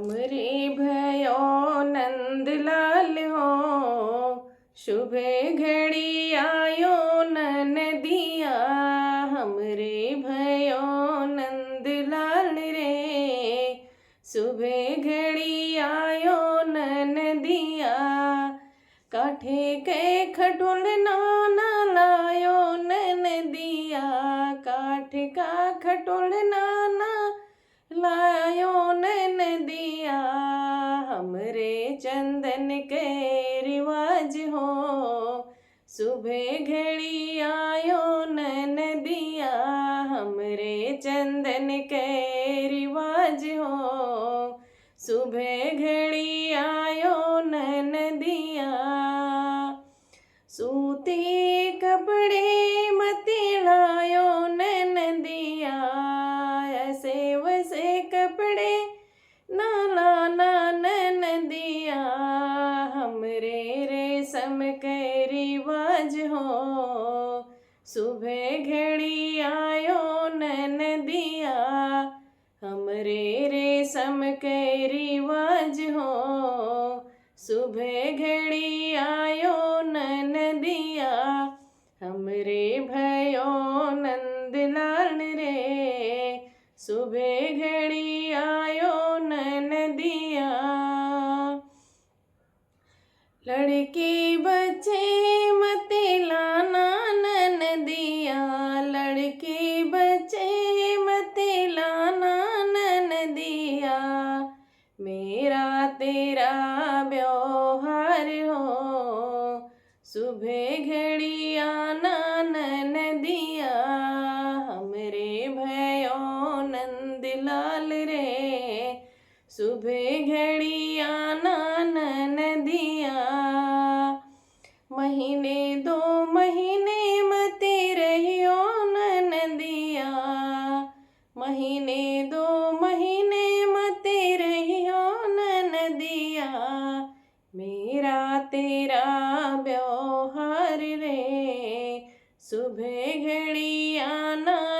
हमरे भयो नंद लाल हो, शुभे घड़ी आयो ननदिया। हमरे भयो नंद लाल रे, शुभे घड़ी आयो ननदिया। काठे के खटुल नाना लायो ननदिया, काठ का खटुल नाना लायो ननदिया। हमरे चंदन के रिवाज हो, सुबह घड़ी आयो ननदिया। हमरे चंदन के रिवाज हो, सुबह घड़ी आयो ननदिया। सूती कपड़े मति लायो ननदिया, ऐसे वैसे कपड़े ना लाना ननदिया। हमरे रेशम के रिवाज हो, सुबह घड़ी आयो ननदिया। हमरे रेशम के रिवाज हो, सुबह घड़ी आयो ननदिया। हमरे भयो नंद लाल रे, सुबह घड़ी आयो ननदिया। लड़की बच्चे मति लाना ननदिया, लड़की बच्चे मति लाना ननदिया। मेरा तेरा व्यवहार हो, सुबह घड़ी आना ननदिया। हमरे भयो नंद लाल रे, सुबह घड़ी आना ननदिया। महीने दो महीने मति रहियो ननदिया, महीने दो महीने मति रहियो ननदिया। मेरा तेरा व्यवहार रे, सुबह घड़ी आना